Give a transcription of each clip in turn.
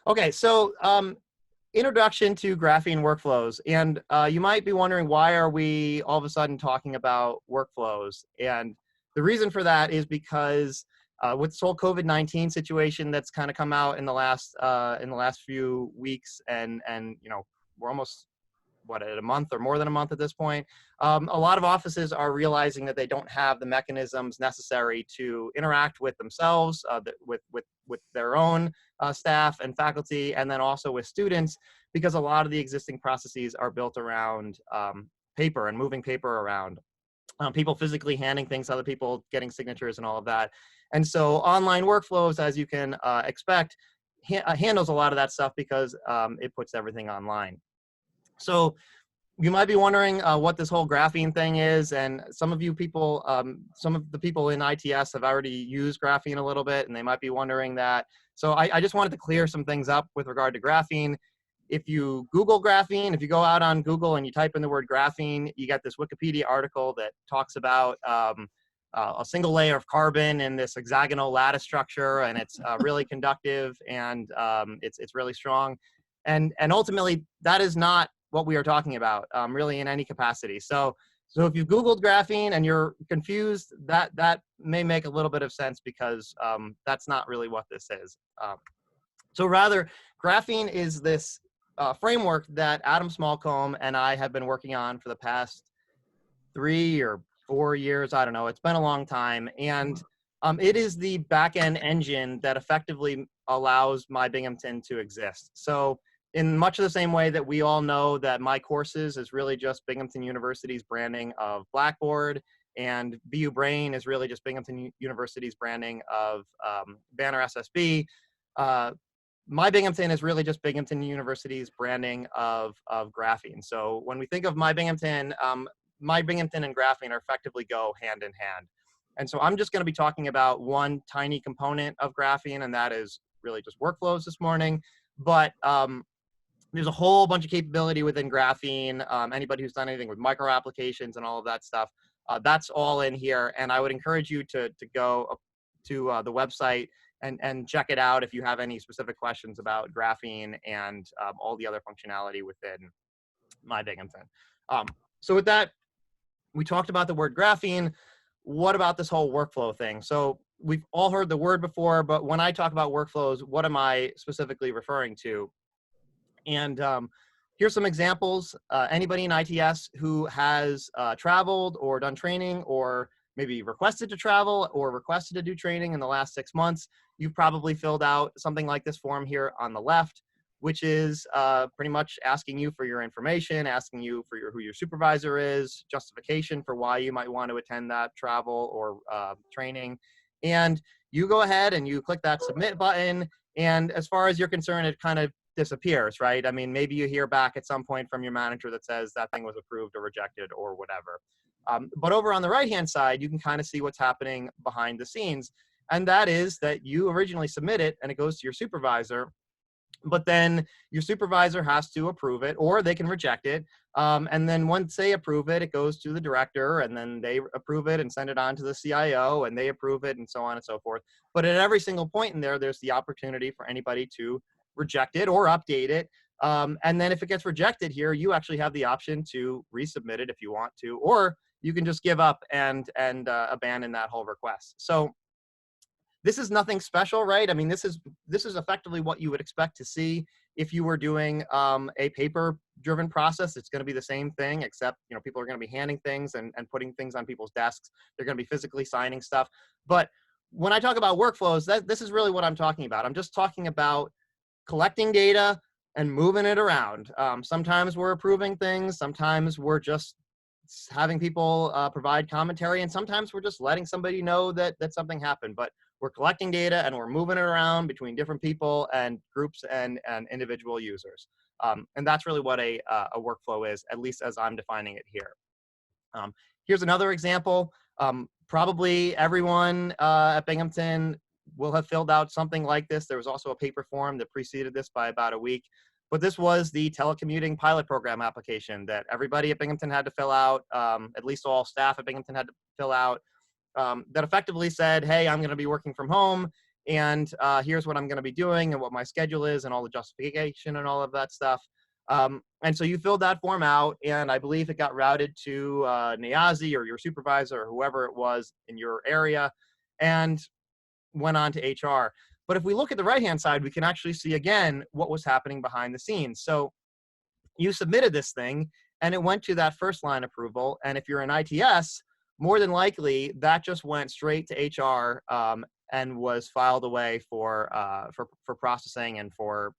Okay, so introduction to graphene workflows. And you might be wondering, why are we all of a sudden talking about workflows? And the reason for that is because with this whole COVID-19 situation that's kind of come out in the last few weeks, and we're almost at a month or more than a month at this point. A lot of offices are realizing that they don't have the mechanisms necessary to interact with themselves, with their own staff and faculty, and then also with students, because a lot of the existing processes are built around paper and moving paper around. People physically handing things to other people, getting signatures and all of that. And so online workflows, as you can expect, handles a lot of that stuff because it puts everything online. So you might be wondering what this whole graphene thing is, and some of the people in ITS have already used graphene a little bit, and they might be wondering that. So I just wanted to clear some things up with regard to graphene. If you Google graphene, if you go out on Google and you type in the word graphene, you get this Wikipedia article that talks about a single layer of carbon in this hexagonal lattice structure, and it's really conductive, and it's really strong. And ultimately, that is not what we are talking about, really, in any capacity. So if you've Googled graphene and you're confused, that may make a little bit of sense, because that's not really what this is. So rather, graphene is this framework that Adam Smallcombe and I have been working on for the past 3 or 4 years. I don't know. It's been a long time. And it is the back-end engine that effectively allows My Binghamton to exist. So in much of the same way that we all know that My Courses is really just Binghamton University's branding of Blackboard, and BU Brain is really just Binghamton University's branding of Banner SSB, My Binghamton is really just Binghamton University's branding of Graphene. So when we think of My Binghamton and Graphene are effectively go hand in hand. And so I'm just going to be talking about one tiny component of Graphene, and that is really just workflows this morning. But there's a whole bunch of capability within Graphene. Anybody who's done anything with micro applications and all of that stuff, that's all in here. And I would encourage you to go to the website and check it out if you have any specific questions about Graphene and all the other functionality within My Binghamton. So with that, we talked about the word graphene. What about this whole workflow thing? So we've all heard the word before, but when I talk about workflows, what am I specifically referring to? And here's some examples. Anybody in ITS who has traveled or done training, or maybe requested to travel or requested to do training in the last 6 months, you've probably filled out something like this form here on the left, which is pretty much asking you for your information, asking you for who your supervisor is, justification for why you might want to attend that travel or training. And you go ahead and you click that submit button. And as far as you're concerned, it kind of disappears, right? I mean, maybe you hear back at some point from your manager that says that thing was approved or rejected or whatever. But over on the right-hand side, you can kind of see what's happening behind the scenes. And that is that you originally submit it and it goes to your supervisor, but then your supervisor has to approve it, or they can reject it. And then once they approve it, it goes to the director, and then they approve it and send it on to the CIO, and they approve it, and so on and so forth. But at every single point in there, there's the opportunity for anybody to reject it or update it. And then if it gets rejected here, you actually have the option to resubmit it if you want to, or you can just give up and abandon that whole request. So this is nothing special, right? I mean, this is effectively what you would expect to see if you were doing a paper-driven process. It's going to be the same thing, except people are going to be handing things and putting things on people's desks. They're going to be physically signing stuff. But when I talk about workflows, this is really what I'm talking about. I'm just talking about collecting data and moving it around. Sometimes we're approving things. Sometimes we're just having people provide commentary, and sometimes we're just letting somebody know that something happened. But we're collecting data and we're moving it around between different people and groups and individual users. And that's really what a workflow is, at least as I'm defining it here. Here's another example. Probably everyone at Binghamton will have filled out something like this. There was also a paper form that preceded this by about a week. But this was the telecommuting pilot program application that everybody at Binghamton had to fill out, at least all staff at Binghamton had to fill out, that effectively said, hey, I'm going to be working from home, and here's what I'm going to be doing and what my schedule is and all the justification and all of that stuff. And so you filled that form out, and I believe it got routed to Niazi or your supervisor or whoever it was in your area, and went on to HR. But if we look at the right-hand side, we can actually see again what was happening behind the scenes. So you submitted this thing, and it went to that first line approval. And if you're an ITS, more than likely that just went straight to HR and was filed away for processing and for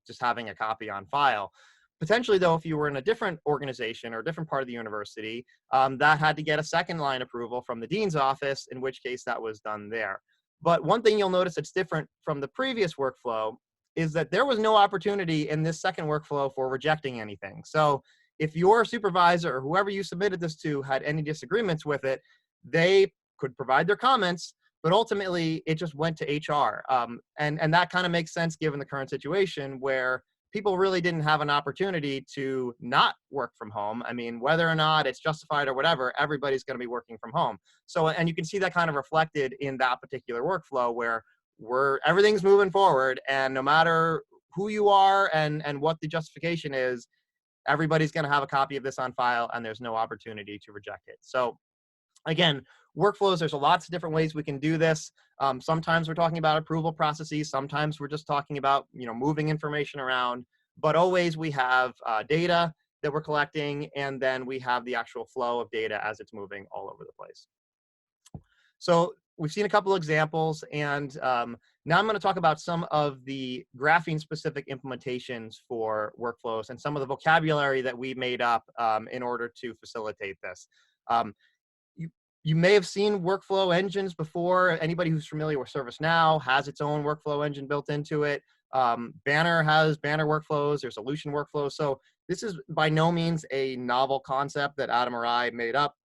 just having a copy on file. Potentially, though, if you were in a different organization or a different part of the university, that had to get a second line approval from the dean's office, in which case that was done there. But one thing you'll notice that's different from the previous workflow is that there was no opportunity in this second workflow for rejecting anything. So if your supervisor or whoever you submitted this to had any disagreements with it, they could provide their comments, but ultimately it just went to HR. And that kind of makes sense given the current situation where people really didn't have an opportunity to not work from home. I mean, whether or not it's justified or whatever, everybody's going to be working from home. So, and you can see that kind of reflected in that particular workflow where everything's moving forward, and no matter who you are and what the justification is, everybody's going to have a copy of this on file, and there's no opportunity to reject it. So again, workflows, there's lots of different ways we can do this. Sometimes we're talking about approval processes. Sometimes we're just talking about, moving information around, but always we have data that we're collecting, and then we have the actual flow of data as it's moving all over the place. So we've seen a couple examples, and now I'm going to talk about some of the Graphene-specific implementations for workflows and some of the vocabulary that we made up in order to facilitate this. You may have seen workflow engines before. Anybody who's familiar with ServiceNow has its own workflow engine built into it. Banner has Banner workflows. There's Solution workflows. So this is by no means a novel concept that Adam or I made up.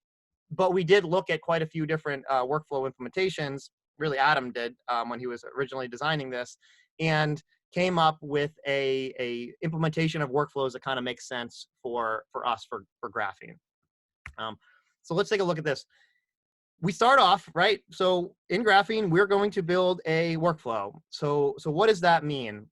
But we did look at quite a few different workflow implementations. Really, Adam did when he was originally designing this, and came up with a implementation of workflows that kind of makes sense for us for Graphene. So let's take a look at this. We start off, right? So in Graphene, we're going to build a workflow. So what does that mean?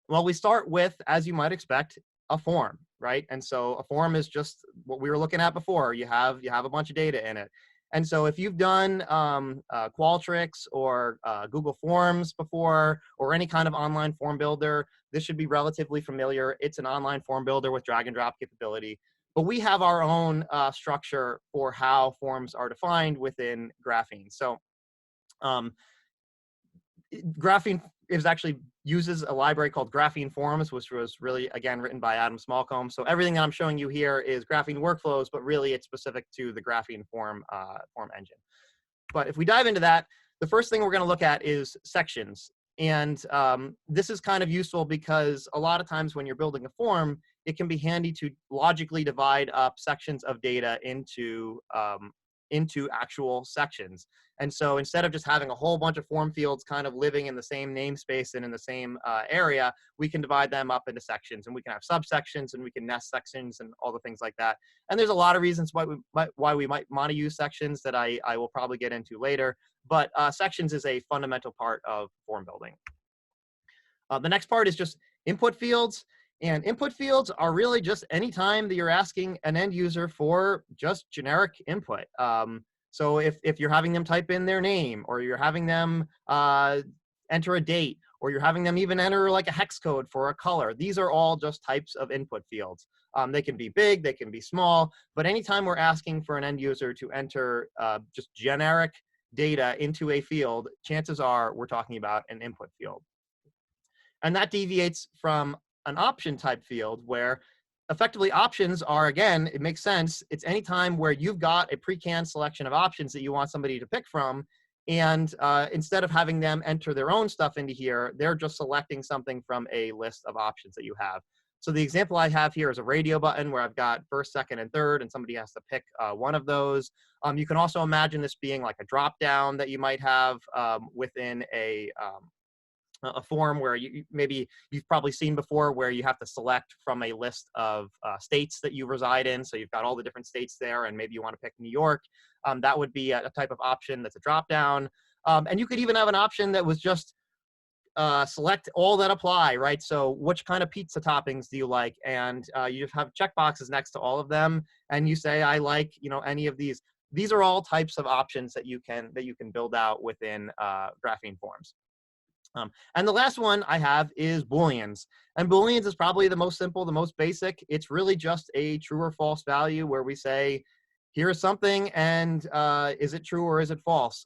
Well, we start with, as you might expect, a form, right? And so a form is just what we were looking at before. You have a bunch of data in it. And so if you've done Qualtrics or Google Forms before, or any kind of online form builder, this should be relatively familiar. It's an online form builder with drag and drop capability. But we have our own structure for how forms are defined within Graphene. So Graphene uses a library called Graphene Forms, which was really, again, written by Adam Smallcombe. So everything that I'm showing you here is Graphene workflows, but really it's specific to the Graphene form engine. But if we dive into that, the first thing we're going to look at is sections. And this is kind of useful because a lot of times when you're building a form, it can be handy to logically divide up sections of data into actual sections. And so instead of just having a whole bunch of form fields kind of living in the same namespace and in the same area, we can divide them up into sections, and we can have subsections, and we can nest sections and all the things like that. And there's a lot of reasons why we might want to use sections that I will probably get into later, but sections is a fundamental part of form building. The next part is just input fields. And input fields are really just any time that you're asking an end user for just generic input. So if you're having them type in their name, or you're having them enter a date, or you're having them even enter like a hex code for a color, these are all just types of input fields. They can be big, they can be small, but anytime we're asking for an end user to enter just generic data into a field, chances are we're talking about an input field. And that deviates from an option type field, where effectively options are, again, it makes sense. It's any time where you've got a pre-canned selection of options that you want somebody to pick from, and instead of having them enter their own stuff into here, they're just selecting something from a list of options that you have. So the example I have here is a radio button where I've got first, second, and third, and somebody has to pick one of those. You can also imagine this being like a drop down that you might have within a form where you've probably seen before, where you have to select from a list of states that you reside in. So you've got all the different states there, and maybe you want to pick New York. That would be a type of option that's a drop down. And you could even have an option that was just select all that apply, right? So which kind of pizza toppings do you like? And you just have checkboxes next to all of them. And you say, I like, any of these. These are all types of options that you can build out within Graphene Forms. And the last one I have is Booleans. And Booleans is probably the most simple, the most basic. It's really just a true or false value where we say, here's something, and is it true or is it false?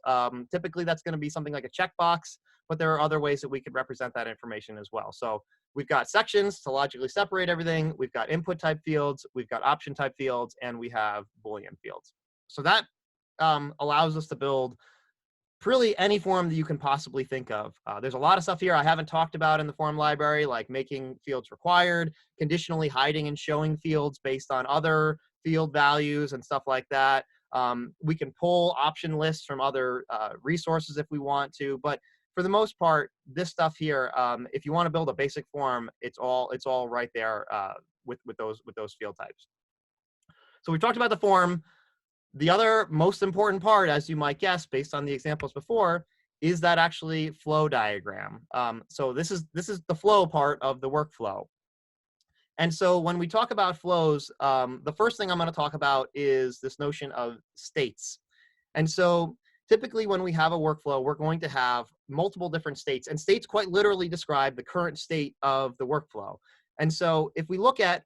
Typically, that's going to be something like a checkbox, but there are other ways that we could represent that information as well. So we've got sections to logically separate everything. We've got input type fields. We've got option type fields, and we have Boolean fields. So that allows us to build really any form that you can possibly think of. There's a lot of stuff here I haven't talked about in the form library, like making fields required, conditionally hiding and showing fields based on other field values and stuff like that. We can pull option lists from other resources if we want to, but for the most part, this stuff here, if you want to build a basic form, it's all right there with those field types. So we talked about the form. The other most important part, as you might guess, based on the examples before, is that actually flow diagram. So this is the flow part of the workflow. And so when we talk about flows, the first thing I'm going to talk about is this notion of states. And so typically when we have a workflow, we're going to have multiple different states, and states quite literally describe the current state of the workflow. And so if we look at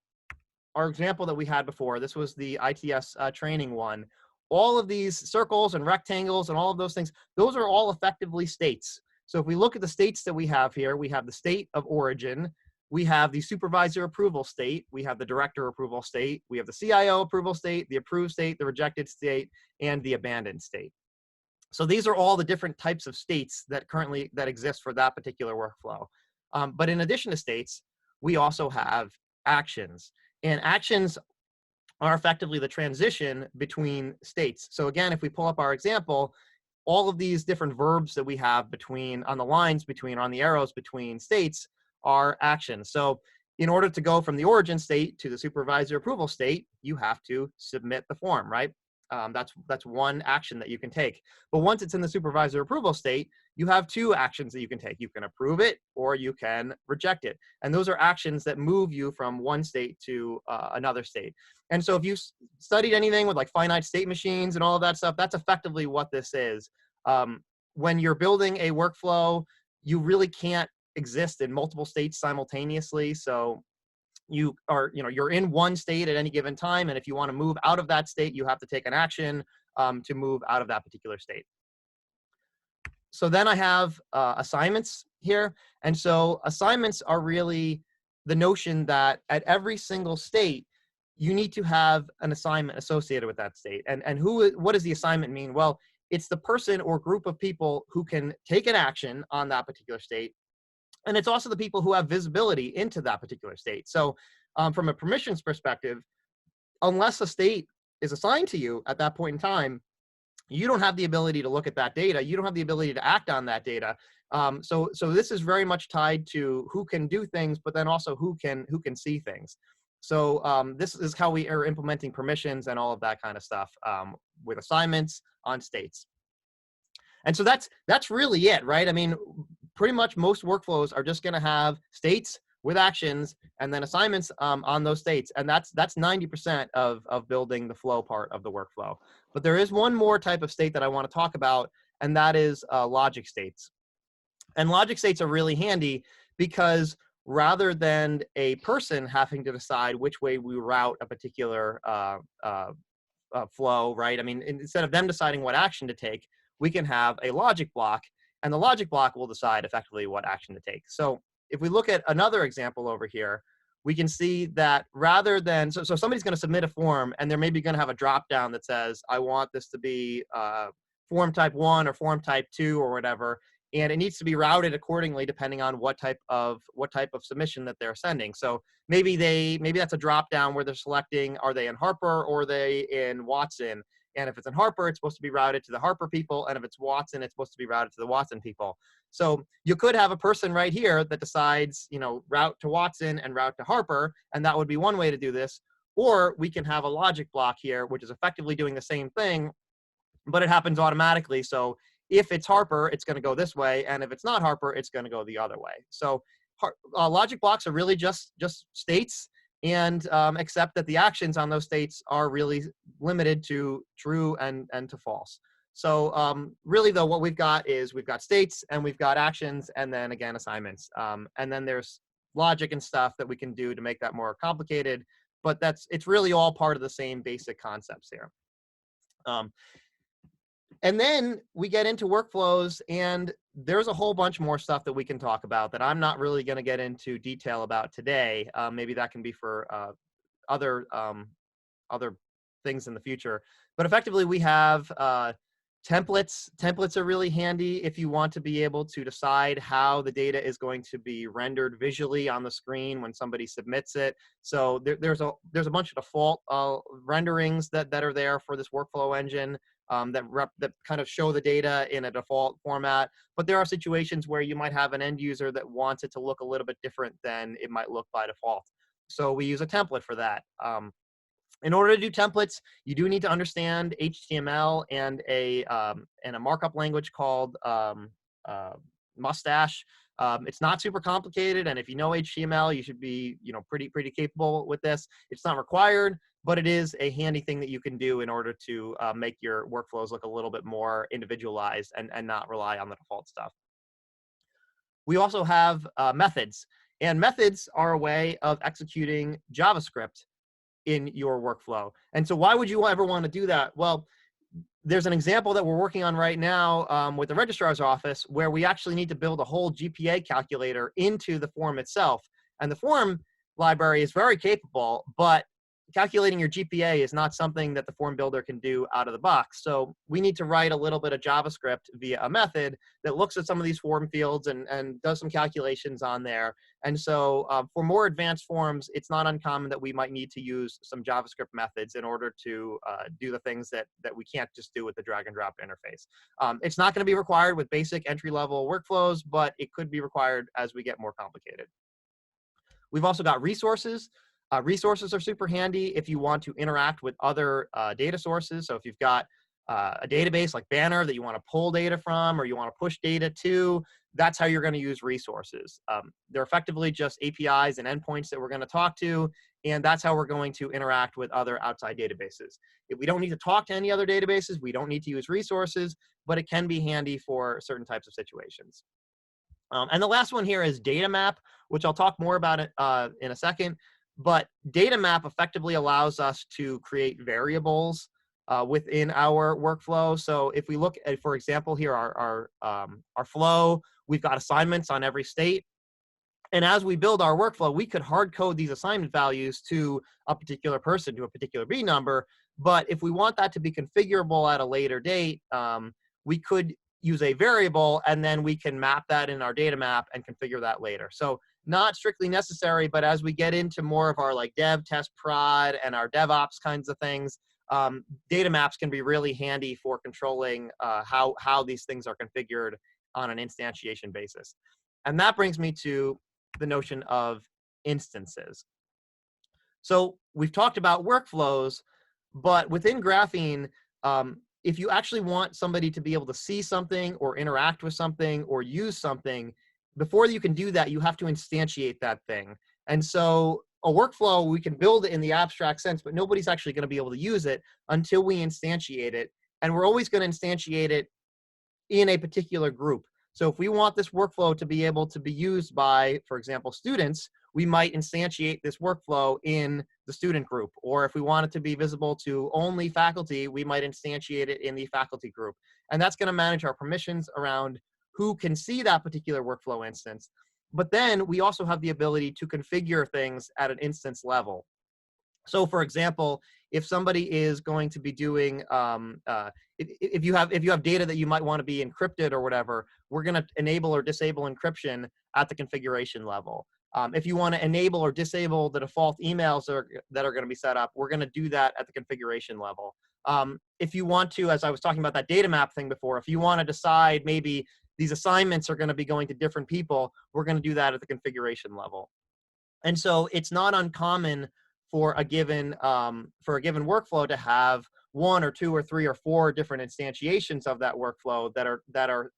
our example that we had before, this was the ITS training one, all of these circles and rectangles and all of those things, those are all effectively states. So if we look at the states that we have here, we have the state of origin, we have the supervisor approval state, we have the director approval state, we have the CIO approval state, the approved state, the rejected state, and the abandoned state. So these are all the different types of states that exist for that particular workflow. But in addition to states, we also have actions. And actions are effectively the transition between states. So again, if we pull up our example, all of these different verbs that we have on the arrows between states are actions. So in order to go from the origin state to the supervisor approval state, you have to submit the form, right? That's one action that you can take. But once it's in the supervisor approval state, you have two actions that you can take. You can approve it or you can reject it. And those are actions that move you from one state to another state. And so if you studied anything with like finite state machines and all of that stuff, that's effectively what this is. When you're building a workflow, you really can't exist in multiple states simultaneously. So you're in one state at any given time, and if you want to move out of that state, you have to take an action to move out of that particular state. So then I have assignments here, and so assignments are really the notion that at every single state, you need to have an assignment associated with that state. And what does the assignment mean? Well, it's the person or group of people who can take an action on that particular state. And it's also the people who have visibility into that particular state. So from a permissions perspective, unless a state is assigned to you at that point in time, you don't have the ability to look at that data. You don't have the ability to act on that data. So this is very much tied to who can do things, but then also who can see things. So this is how we are implementing permissions and all of that kind of stuff with assignments on states. And so that's really it, right? I mean, pretty much most workflows are just going to have states with actions and then assignments on those states. And that's 90% of building the flow part of the workflow. But there is one more type of state that I want to talk about, and that is logic states. And logic states are really handy because rather than a person having to decide which way we route a particular flow, right? I mean, instead of them deciding what action to take, we can have a logic block, and the logic block will decide effectively what action to take. So if we look at another example over here, we can see that rather than, so somebody's going to submit a form, and they're maybe going to have a drop down that says, I want this to be form type 1 or form type 2 or whatever, and it needs to be routed accordingly depending on what type of submission that they're sending. So maybe that's a drop down where they're selecting, are they in Harper or are they in Watson? And if it's in Harper, it's supposed to be routed to the Harper people. And if it's Watson, it's supposed to be routed to the Watson people. So you could have a person right here that decides, route to Watson and route to Harper. And that would be one way to do this. Or we can have a logic block here, which is effectively doing the same thing, but it happens automatically. So if it's Harper, it's going to go this way, and if it's not Harper, it's going to go the other way. So logic blocks are really just states, and except that the actions on those states are really limited to true and to false. So really, though, what we've got states, and we've got actions, and then again assignments, and then there's logic and stuff that we can do to make that more complicated. But it's really all part of the same basic concepts here. And then we get into workflows, and there's a whole bunch more stuff that we can talk about that I'm not really going to get into detail about today. Maybe that can be for other things in the future. But effectively, we have templates. Templates are really handy if you want to be able to decide how the data is going to be rendered visually on the screen when somebody submits it. So there's a bunch of default renderings that are there for this workflow engine. That kind of show the data in a default format. But there are situations where you might have an end user that wants it to look a little bit different than it might look by default. So we use a template for that. In order to do templates, you do need to understand HTML and a markup language called Mustache. It's not super complicated, and if you know HTML, you should be pretty capable with this. It's not required, but it is a handy thing that you can do in order to make your workflows look a little bit more individualized and not rely on the default stuff. We also have methods, and methods are a way of executing JavaScript in your workflow. And so why would you ever want to do that? Well, there's an example that we're working on right now with the registrar's office where we actually need to build a whole GPA calculator into the form itself. And the form library is very capable, but calculating your GPA is not something that the form builder can do out of the box. So we need to write a little bit of JavaScript via a method that looks at some of these form fields and does some calculations on there. And so for more advanced forms, it's not uncommon that we might need to use some JavaScript methods in order to do the things that we can't just do with the drag and drop interface. It's not going to be required with basic entry-level workflows, but it could be required as we get more complicated. We've also got resources. Resources are super handy if you want to interact with other data sources. So if you've got a database like Banner that you want to pull data from, or you want to push data to, that's how you're going to use resources. They're effectively just APIs and endpoints that we're going to talk to, and that's how we're going to interact with other outside databases. If we don't need to talk to any other databases, we don't need to use resources, but it can be handy for certain types of situations. And the last one here is data map, which I'll talk more about it in a second. But data map effectively allows us to create variables within our workflow. So if we look at, for example, here our flow, we've got assignments on every state. And as we build our workflow, we could hard code these assignment values to a particular person, to a particular B number. But if we want that to be configurable at a later date, we could use a variable, and then we can map that in our data map and configure that later. So not strictly necessary, but as we get into more of our like dev, test, prod, and our DevOps kinds of things, data maps can be really handy for controlling how these things are configured on an instantiation basis. And that brings me to the notion of instances. So we've talked about workflows, but within Graphene, if you actually want somebody to be able to see something or interact with something or use something, before you can do that, you have to instantiate that thing. And so a workflow, we can build it in the abstract sense, but nobody's actually going to be able to use it until we instantiate it. And we're always going to instantiate it in a particular group. So if we want this workflow to be able to be used by, for example, students, we might instantiate this workflow in the student group. Or if we want it to be visible to only faculty, we might instantiate it in the faculty group. And that's going to manage our permissions around who can see that particular workflow instance. But then we also have the ability to configure things at an instance level. So for example, if somebody is going to be doing, if you have data that you might want to be encrypted or whatever, we're going to enable or disable encryption at the configuration level. If you want to enable or disable the default emails that are going to be set up, we're going to do that at the configuration level. If you want to, as I was talking about that data map thing before, if you want to decide maybe these assignments are going to be going to different people, we're going to do that at the configuration level. And so it's not uncommon for a given workflow to have one or two or three or four different instantiations of that workflow that are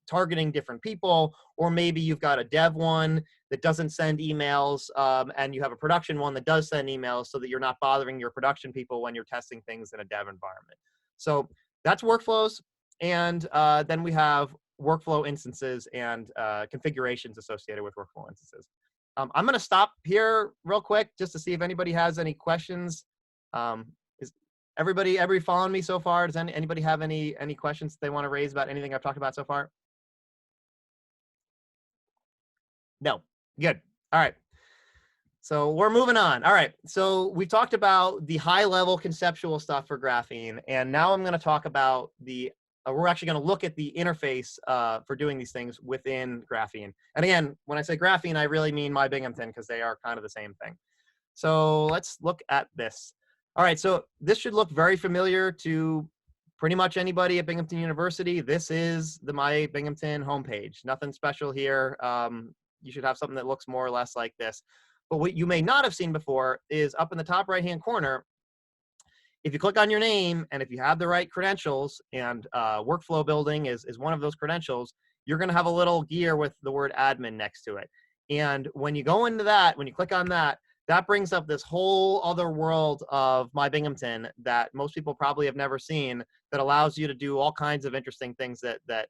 targeting different people, or maybe you've got a dev one that doesn't send emails, and you have a production one that does send emails, so that you're not bothering your production people when you're testing things in a dev environment. So that's workflows. And then we have workflow instances and configurations associated with workflow instances. I'm going to stop here real quick just to see if anybody has any questions. Is everybody following me so far? Does anybody have any questions they want to raise about anything I've talked about so far? No. Good. All right. So we're moving on. All right. So we talked about the high level conceptual stuff for Graphene, and now I'm going to talk about we're actually going to look at the interface for doing these things within Graphene. And again, when I say Graphene, I really mean my Binghamton, because they are kind of the same thing. So let's look at this. All right. So this should look very familiar to pretty much anybody at Binghamton University. This is the My Binghamton homepage. Nothing special here. You should have something that looks more or less like this. But what you may not have seen before is up in the top right-hand corner, if you click on your name and if you have the right credentials, and workflow building is one of those credentials, you're going to have a little gear with the word admin next to it. And when you go into that, when you click on that, that brings up this whole other world of My Binghamton that most people probably have never seen, that allows you to do all kinds of interesting things that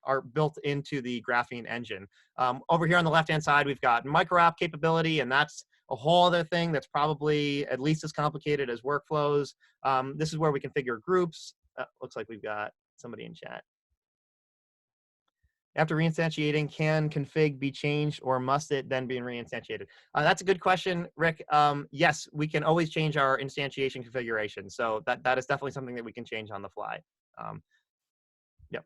are built into the Graphene engine. Over here on the left-hand side, we've got micro app capability, and that's a whole other thing that's probably at least as complicated as workflows. This is where we configure groups. Looks like we've got somebody in chat. After reinstantiating, can config be changed, or must it then be reinstantiated? That's a good question, Rick. Yes, we can always change our instantiation configuration. So that is definitely something that we can change on the fly. Yep.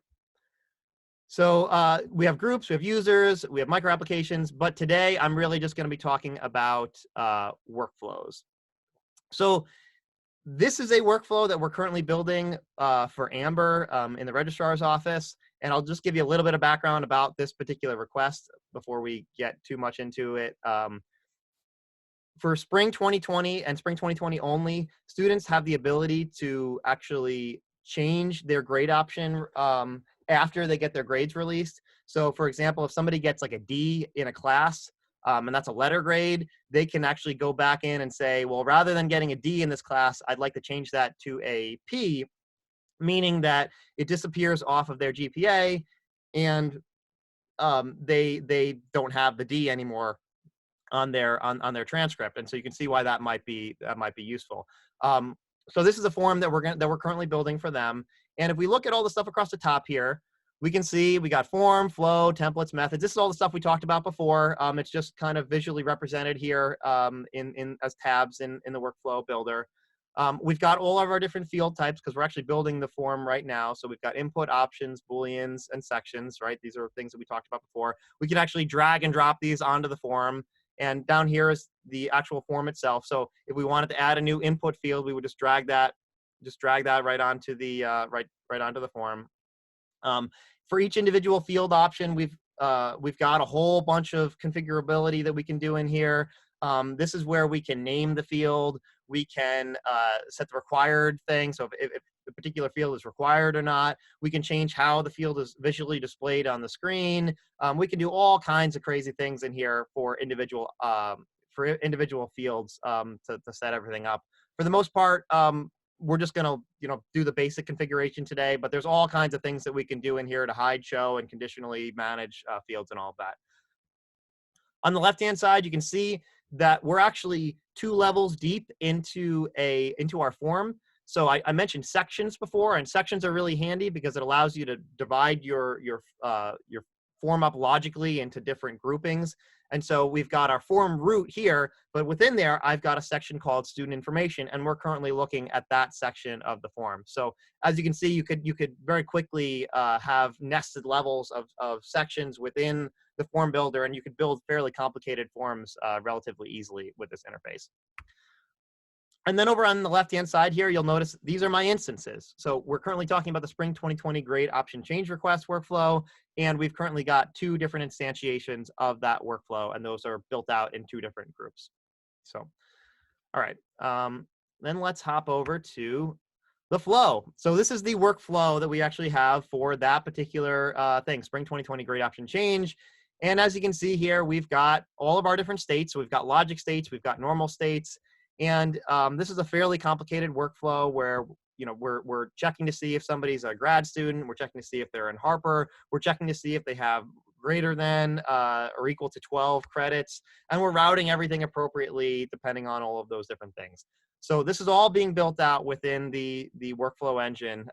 So we have groups, we have users, we have micro applications, but today I'm really just going to be talking about workflows. So this is a workflow that we're currently building for Amber in the registrar's office. And I'll just give you a little bit of background about this particular request before we get too much into it. For spring 2020 and spring 2020 only, students have the ability to actually change their grade option after they get their grades released. So for example, if somebody gets like a D in a class, and that's a letter grade, they can actually go back in and say, well, rather than getting a D in this class, I'd like to change that to a P, meaning that it disappears off of their GPA, and they don't have the D anymore on their transcript. And so you can see why that might be useful. So this is a form that we're currently building for them. And if we look at all the stuff across the top here, we can see we got form, flow, templates, methods. This is all the stuff we talked about before. It's just kind of visually represented here as tabs in the workflow builder. We've got all of our different field types because we're actually building the form right now. So we've got input, options, booleans, and sections, right? These are things that we talked about before. We can actually drag and drop these onto the form. And down here is the actual form itself. So if we wanted to add a new input field, we would just drag that right onto the right onto the form. For each individual field option, we've got a whole bunch of configurability that we can do in here. This is where we can name the field. We can set the required thing. So if a particular field is required or not, we can change how the field is visually displayed on the screen. We can do all kinds of crazy things in here for individual fields to set everything up. For the most part, we're just going to do the basic configuration today, but there's all kinds of things that we can do in here to hide, show, and conditionally manage fields and all of that. On the left-hand side, you can see that we're actually 2 levels deep into our form. So I mentioned sections before, and sections are really handy because it allows you to divide your form up logically into different groupings. And so we've got our form root here, but within there, I've got a section called student information, and we're currently looking at that section of the form. So as you can see, you could very quickly have nested levels of sections within the form builder, and you could build fairly complicated forms relatively easily with this interface. And then over on the left-hand side here, you'll notice these are my instances. So we're currently talking about the Spring 2020 grade option change request workflow, and we've currently got 2 different instantiations of that workflow, and those are built out in 2 different groups. So, all right, then let's hop over to the flow. So this is the workflow that we actually have for that particular thing, Spring 2020 Grade Option Change. And as you can see here, we've got all of our different states. So we've got logic states, we've got normal states. And this is a fairly complicated workflow where we're checking to see if somebody's a grad student, we're checking to see if they're in Harper, we're checking to see if they have greater than or equal to 12 credits, and we're routing everything appropriately depending on all of those different things. So this is all being built out within the workflow engine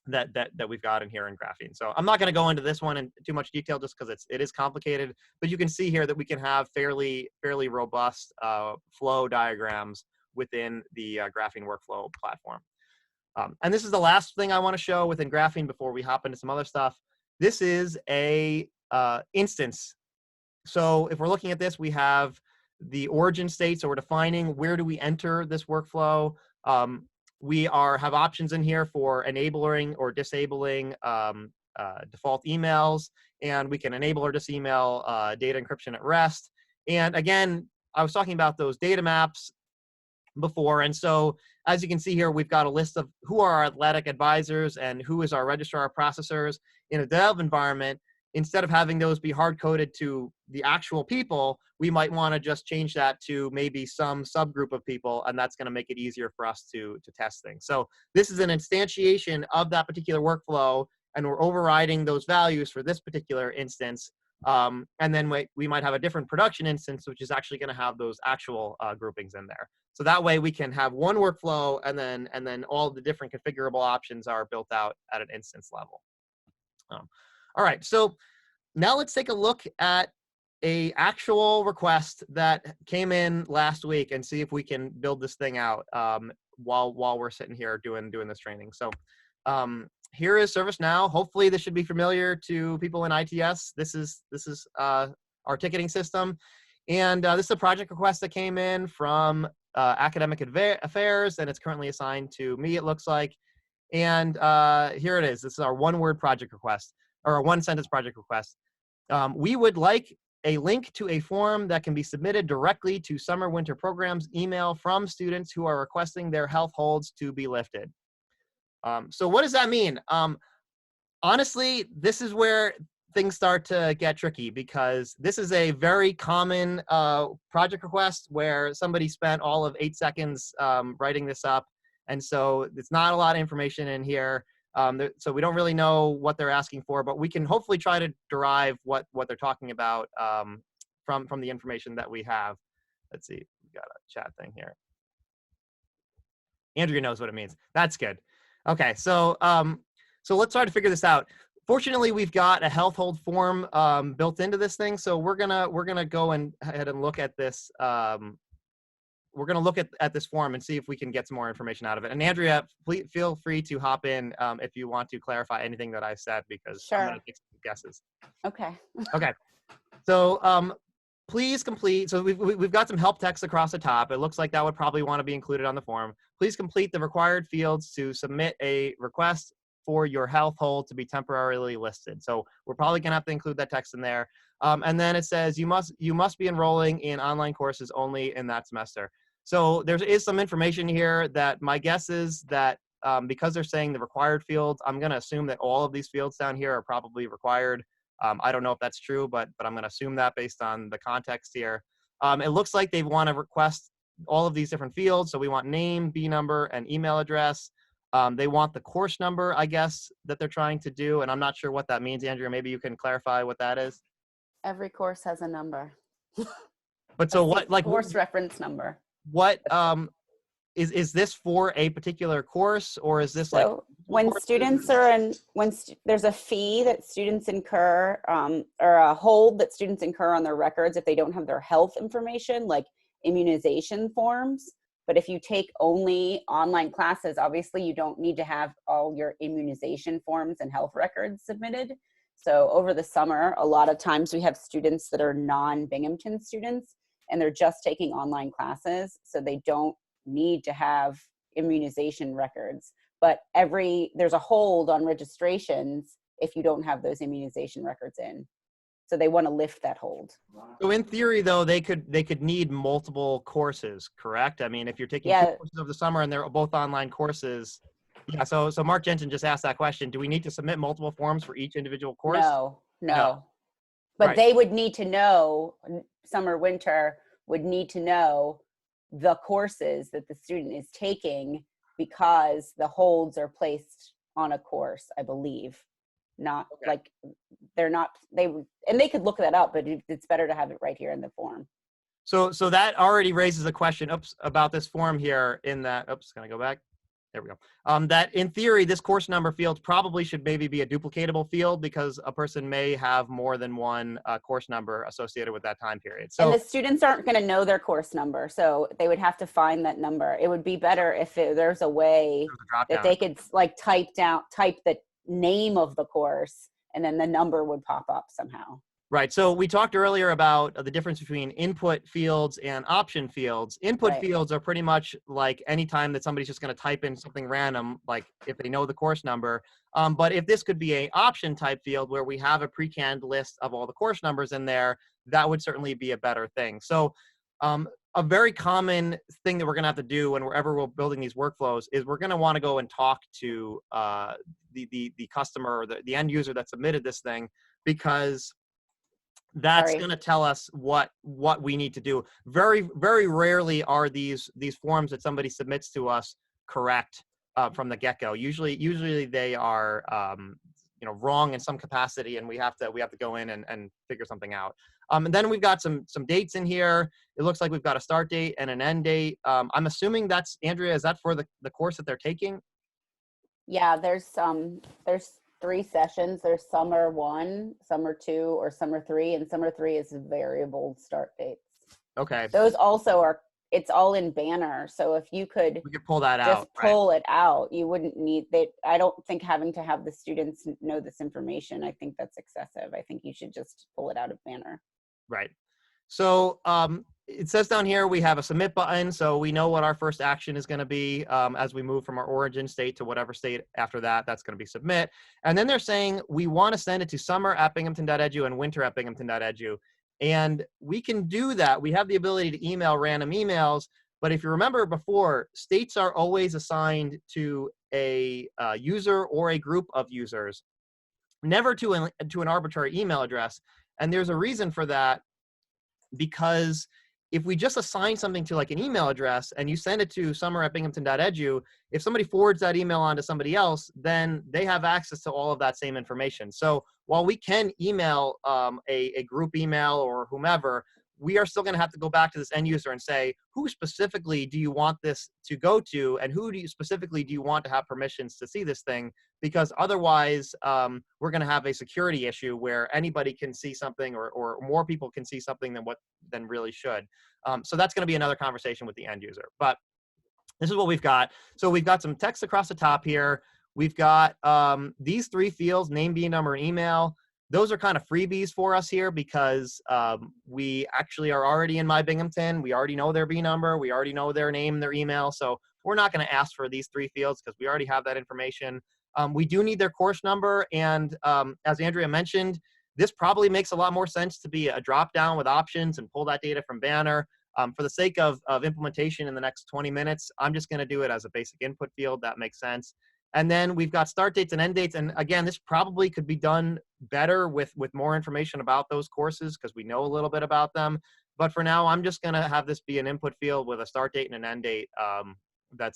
that we've got in here in Graphene. So I'm not going to go into this one in too much detail just because it is complicated, but you can see here that we can have fairly robust flow diagrams within the Graphene workflow platform. And this is the last thing I want to show within Graphene before we hop into some other stuff. This is a instance. So if we're looking at this, we have the origin state. So we're defining where do we enter this workflow. We have options in here for enabling or disabling default emails, and we can enable or disable data encryption at rest. And again, I was talking about those data maps before, and so as you can see here, we've got a list of who are our athletic advisors and who is our registrar processors. In a dev environment, instead of having those be hard-coded to the actual people, we might want to just change that to maybe some subgroup of people, and that's going to make it easier for us to test things. So this is an instantiation of that particular workflow, and we're overriding those values for this particular instance. And then we might have a different production instance, which is actually going to have those actual groupings in there. So that way we can have one workflow, and then all the different configurable options are built out at an instance level. All right, so now let's take a look at a actual request that came in last week and see if we can build this thing out while we're sitting here doing this training. So here is ServiceNow. Hopefully this should be familiar to people in ITS. This is our ticketing system. And this is a project request that came in from Academic Affairs, and it's currently assigned to me, it looks like. And here it is. This is our one-word project request, or a one-sentence project request. We would like a link to a form that can be submitted directly to summer-winter programs email from students who are requesting their health holds to be lifted. So what does that mean? Honestly, this is where things start to get tricky, because this is a very common project request where somebody spent all of 8 seconds writing this up. And so it's not a lot of information in here. So we don't really know what they're asking for, but we can hopefully try to derive what they're talking about from the information that we have. Let's see, we got a chat thing here. Andrea knows what it means. That's good. Okay, so so let's try to figure this out. Fortunately, we've got a health hold form built into this thing, so we're gonna go ahead and look at this. We're going to look at this form and see if we can get some more information out of it. And Andrea, please feel free to hop in if you want to clarify anything that I said, because Sure. I'm going to take some guesses. Okay. Okay. So please complete. So we've got some help text across the top. It looks like that would probably want to be included on the form. Please complete the required fields to submit a request for your health hold to be temporarily listed. So we're probably going to have to include that text in there. And then it says you must be enrolling in online courses only in that semester. So there is some information here that my guess is that because they're saying the required fields, I'm going to assume that all of these fields down here are probably required. I don't know if that's true, but I'm going to assume that based on the context here. It looks like they want to request all of these different fields. So we want name, B number, and email address. They want the course number, I guess, that they're trying to do. And I'm not sure what that means. Andrea, maybe you can clarify what that is. Every course has a number. But so what, like, course reference number. What is this for a particular course, or is this so when students are in, there's a fee that students incur or a hold that students incur on their records if they don't have their health information, like immunization forms. But if you take only online classes, obviously you don't need to have all your immunization forms and health records submitted. So over the summer, a lot of times we have students that are non-Binghamton students, and they're just taking online classes, so they don't need to have immunization records. But there's a hold on registrations if you don't have those immunization records in. So they want to lift that hold. So in theory, though, they could need multiple courses, correct? I mean, if you're taking two Yeah, courses over the summer and they're both online courses, yeah. So Mark Jensen just asked that question: do we need to submit multiple forms for each individual course? no, No. no. But Right. they would need to know, summer, winter would need to know the courses that the student is taking, because the holds are placed on a course, I believe. Not Okay. like they're not, and they could look that up, but it's better to have it right here in the form. So that already raises a question, about this form here in that, can I go back? There we go. That in theory, this course number field probably should maybe be a duplicatable field, because a person may have more than one course number associated with that time period. And So the students aren't going to know their course number, so they would have to find that number. It would be better if there's a way there's a drop that down. they could like type the name of the course, and then the number would pop up somehow. Right. So we talked earlier about the difference between input fields and option fields. Input Right. fields are pretty much like any time that somebody's just going to type in something random, like if they know the course number. But if this could be a option type field where we have a pre-canned list of all the course numbers in there, that would certainly be a better thing. So a very common thing that we're going to have to do whenever we're building these workflows is we're going to want to go and talk to the customer or the end user that submitted this thing, because that's going to tell us what we need to do. Very, very rarely are these forms that somebody submits to us correct from the get-go. Usually they are wrong in some capacity, and we have to go in and figure something out. And then we've got some dates in here. It looks like we've got a start date and an end date. I'm assuming that's, Andrea, is that for the course that they're taking? Yeah, there's 3 sessions. There's summer 1, summer 2, or summer 3, and summer 3 is variable start dates. Okay. Those also are, it's all in Banner. So if you could we could pull that just out. pull it out, you wouldn't need that. I don't think having to have the students know this information, I think that's excessive. I think you should just pull it out of Banner. Right. So it says down here we have a submit button, so we know what our first action is going to be as we move from our origin state to whatever state after that. That's going to be submit. And then they're saying we want to send it to summer@binghamton.edu and winter@binghamton.edu. And we can do that. We have the ability to email random emails. But if you remember before, states are always assigned to a user or a group of users, never to an arbitrary email address. And there's a reason for that, because if we just assign something to like an email address and you send it to summer@binghamton.edu, if somebody forwards that email on to somebody else, then they have access to all of that same information. So while we can email a group email or whomever, we are still going to have to go back to this end user and say, who specifically do you want this to go to, and who specifically do you want to have permissions to see this thing? Because otherwise, we're going to have a security issue where anybody can see something, or more people can see something than really should. So that's going to be another conversation with the end user. But this is what we've got. So we've got some text across the top here. We've got these 3 fields: name, B number, and email. Those are kind of freebies for us here, because we actually are already in My Binghamton. We already know their B number. We already know their name, their email. So we're not going to ask for these 3 fields because we already have that information. We do need their course number. And as Andrea mentioned, this probably makes a lot more sense to be a drop down with options and pull that data from Banner. For the sake of implementation in the next 20 minutes, I'm just going to do it as a basic input field. That makes sense. And then we've got start dates and end dates. And again, this probably could be done better with more information about those courses, because we know a little bit about them. But for now, I'm just going to have this be an input field with a start date and an end date. That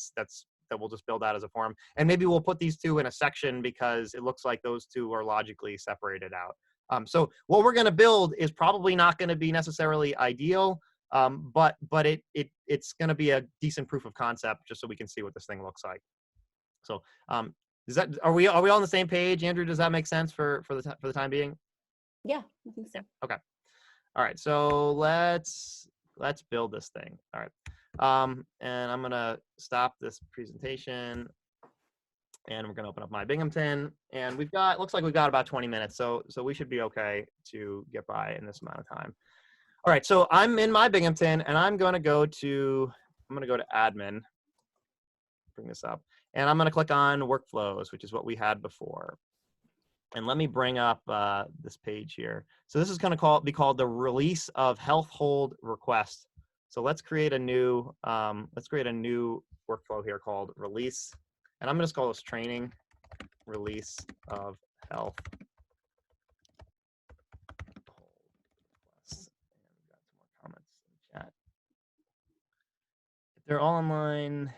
we'll just build out as a form. And maybe we'll put these 2 in a section, because it looks like those 2 are logically separated out. So what we're going to build is probably not going to be necessarily ideal, but it's going to be a decent proof of concept, just so we can see what this thing looks like. So are we all on the same page, Andrew? Does that make sense for the time being? Yeah, I think so. Okay. All right. So let's build this thing. All right. And I'm gonna stop this presentation, and we're gonna open up My Binghamton, and looks like we've got about 20 minutes. So we should be okay to get by in this amount of time. All right. So I'm in My Binghamton, and I'm gonna go to admin. Bring this up. And I'm going to click on workflows, which is what we had before. And let me bring up this page here. So this is going to be called the release of health hold request. So let's create a new workflow here called release, and I'm going to just call this training release of health hold requests. And we've got some more comments in the chat. If they're all online,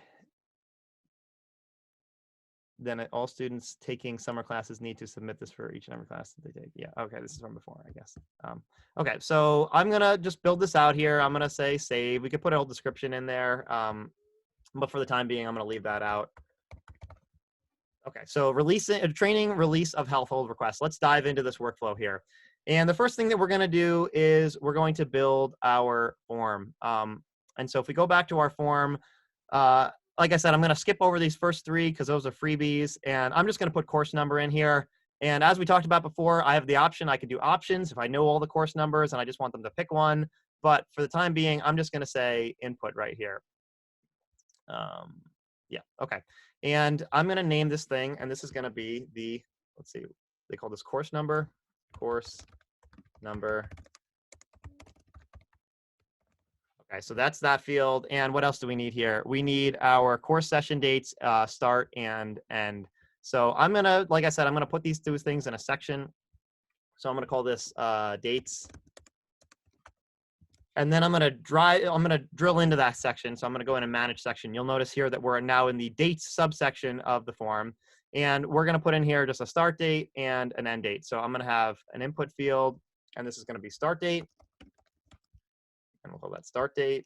then all students taking summer classes need to submit this for each and every class that they take. Yeah, okay, this is from before, I guess. Okay, so I'm gonna just build this out here. I'm gonna say save. We could put a whole description in there, but for the time being, I'm gonna leave that out. Okay, so training release of health hold requests. Let's dive into this workflow here. And the first thing that we're gonna do is we're going to build our form. And so if we go back to our form, like I said, I'm going to skip over these first three because those are freebies, and I'm just going to put course number in here. And as we talked about before, I have the option. I could do options if I know all the course numbers and I just want them to pick one. But for the time being, I'm just going to say input right here. Yeah, okay. And I'm going to name this thing, and this is going to be the, let's see, they call this course number. Okay, so that's that field. And what else do we need here? We need our course session dates, start and end. So I'm gonna, like I said, I'm gonna put these two things in a section. So I'm gonna call this dates. And then I'm gonna drill into that section. So I'm gonna go in and manage section. You'll notice here that we're now in the dates subsection of the form. And we're gonna put in here just a start date and an end date. So I'm gonna have an input field, and this is gonna be start date. And we'll call that start date.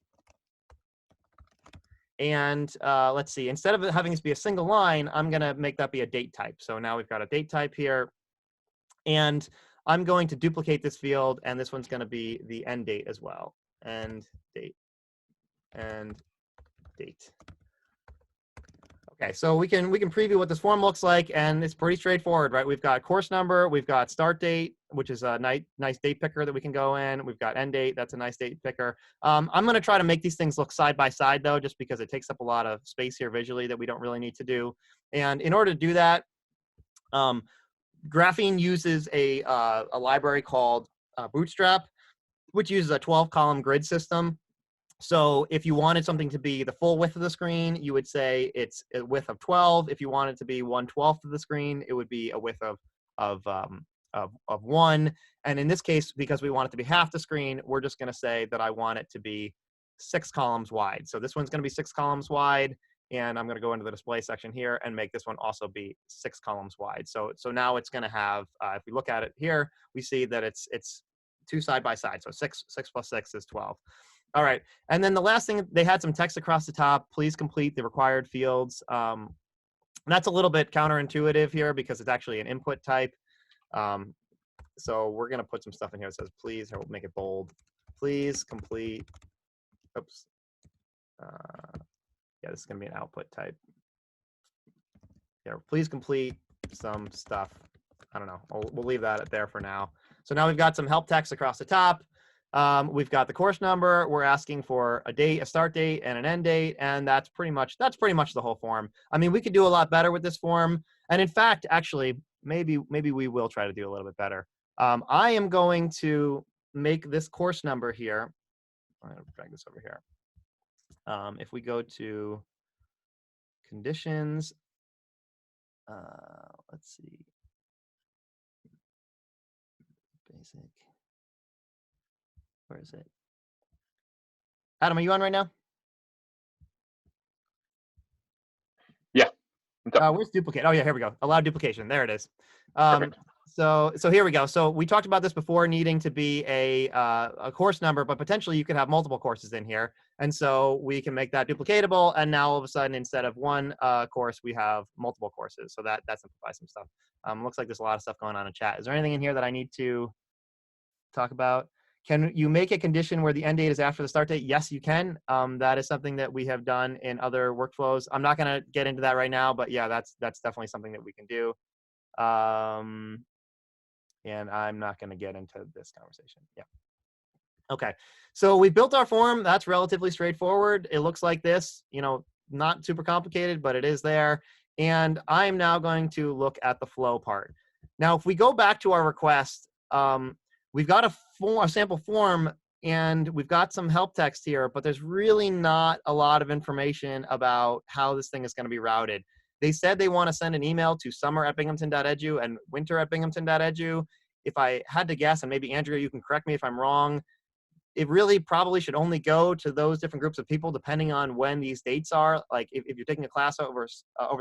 And let's see, instead of it having this be a single line, I'm going to make that be a date type. So now we've got a date type here. And I'm going to duplicate this field, and this one's going to be the end date as well. End date. And date. Okay, so we can preview what this form looks like, and it's pretty straightforward, right? We've got course number, we've got start date, which is a nice date picker that we can go in. We've got end date, that's a nice date picker. I'm going to try to make these things look side by side, though, just because it takes up a lot of space here visually that we don't really need to do. And in order to do that, Graphene uses a library called Bootstrap, which uses a 12-column grid system. So if you wanted something to be the full width of the screen, you would say it's a width of 12. If you want it to be 1/12 of the screen, it would be a width of 1. And in this case, because we want it to be half the screen, we're just going to say that I want it to be 6 columns wide. So this one's going to be 6 columns wide, and I'm going to go into the display section here and make this one also be 6 columns wide. So now it's going to have, if we look at it here, we see that it's 2 side by side. So 6 plus 6 is 12. All right, and then the last thing, they had some text across the top. Please complete the required fields. That's a little bit counterintuitive here because it's actually an input type. So we're going to put some stuff in here that says, please, or we'll make it bold. Please complete, oops. Yeah, this is going to be an output type. Yeah, please complete some stuff. I don't know. We'll leave that there for now. So now we've got some help text across the top. We've got the course number. We're asking for a date, a start date, and an end date, and that's pretty much the whole form. I mean, we could do a lot better with this form, and in fact, actually, maybe we will try to do a little bit better. I am going to make this course number here. I'm going to drag this over here. If we go to conditions, let's see, basic. Where is it? Adam, are you on right now? Yeah. Where's duplicate? Oh yeah, here we go. Allow duplication. There it is. So here we go. So we talked about this before, needing to be a course number, but potentially you could have multiple courses in here. And so we can make that duplicatable. And now all of a sudden, instead of one course, we have multiple courses. So that simplifies some stuff. Looks like there's a lot of stuff going on in chat. Is there anything in here that I need to talk about? Can you make a condition where the end date is after the start date? Yes, you can. That is something that we have done in other workflows. I'm not going to get into that right now, but yeah, that's definitely something that we can do. And I'm not going to get into this conversation. Yeah. Okay. So we built our form. That's relatively straightforward. It looks like this, not super complicated, but it is there. And I'm now going to look at the flow part. Now, if we go back to our request, we've got a sample form and we've got some help text here, but there's really not a lot of information about how this thing is going to be routed. They said they want to send an email to summer@binghamton.edu and winter@binghamton.edu. If I had to guess, and maybe Andrea, you can correct me if I'm wrong, it really probably should only go to those different groups of people depending on when these dates are. Like if you're taking a class over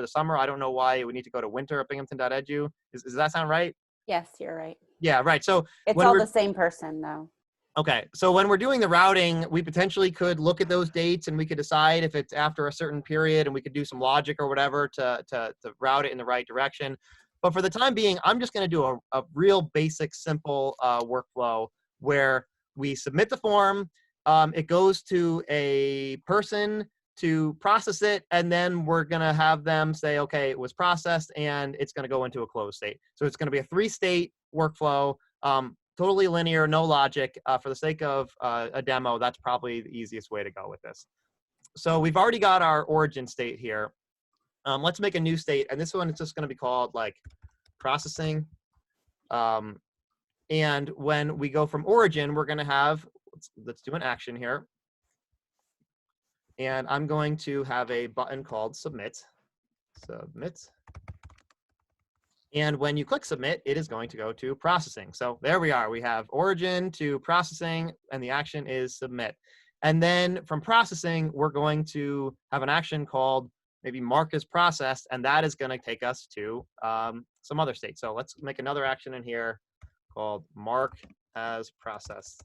the summer, I don't know why it would need to go to winter@binghamton.edu. Does that sound right? Yes, you're right. Yeah, right. So It's when all we're the same person though. okay, so when we're doing the routing, we potentially could look at those dates and we could decide if it's after a certain period, and we could do some logic or whatever to route it in the right direction. But for the time being, I'm just going to do a real basic, simple workflow where we submit the form, it goes to a person to process it, and then we're going to have them say, okay, it was processed, and it's going to go into a closed state. So it's going to be a 3-state workflow. Totally linear, no logic. For the sake of a demo, that's probably the easiest way to go with this. So we've already got our origin state here. Let's make a new state, and this one is just going to be called like processing. And when we go from origin, we're going to have, let's do an action here. And I'm going to have a button called submit. Submit. And when you click submit, it is going to go to processing. So there we are. We have origin to processing, and the action is submit. And then from processing, we're going to have an action called maybe mark as processed, and that is going to take us to some other state. So let's make another action in here called mark as processed.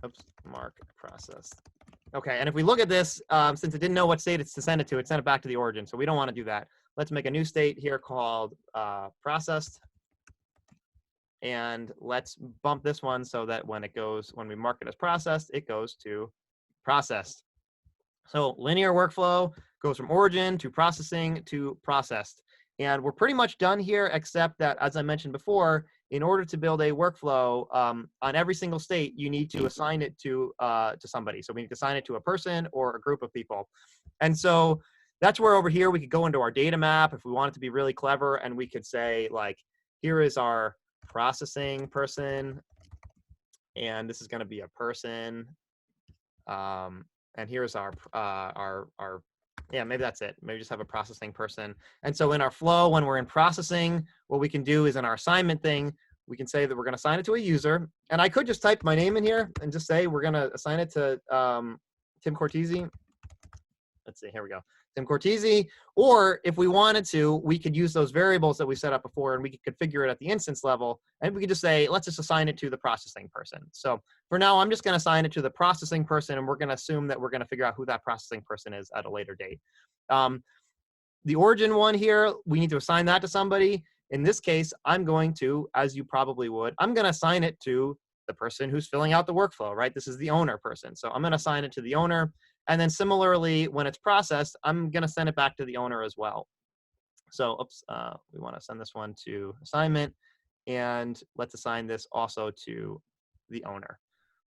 Oops, mark processed. Okay, and if we look at this, since it didn't know what state it's to send it to, it sent it back to the origin. So we don't want to do that. Let's make a new state here called processed. And let's bump this one so that when we mark it as processed, it goes to processed. So linear workflow goes from origin to processing to processed. And we're pretty much done here, except that, as I mentioned before, in order to build a workflow on every single state, you need to assign it to somebody. So we need to assign it to a person or a group of people. And so that's where over here we could go into our data map if we wanted to be really clever, and we could say, like, here is our processing person, and this is going to be a person, and here's our yeah, maybe that's it. Maybe just have a processing person. And so in our flow, when we're in processing, what we can do is in our assignment thing, we can say that we're going to assign it to a user. And I could just type my name in here and just say we're going to assign it to Tim Cortese. Let's see, here we go. Tim Cortese. Or if we wanted to, we could use those variables that we set up before, and we could configure it at the instance level. And we could just say, let's just assign it to the processing person. So for now, I'm just going to assign it to the processing person, and we're going to assume that we're going to figure out who that processing person is at a later date. The origin one here, we need to assign that to somebody. In this case, I'm going to, as you probably would, I'm going to assign it to the person who's filling out the workflow, right? This is the owner person. So I'm going to assign it to the owner. And then similarly, when it's processed, I'm going to send it back to the owner as well. So oops, we want to send this one to assignment. And let's assign this also to the owner.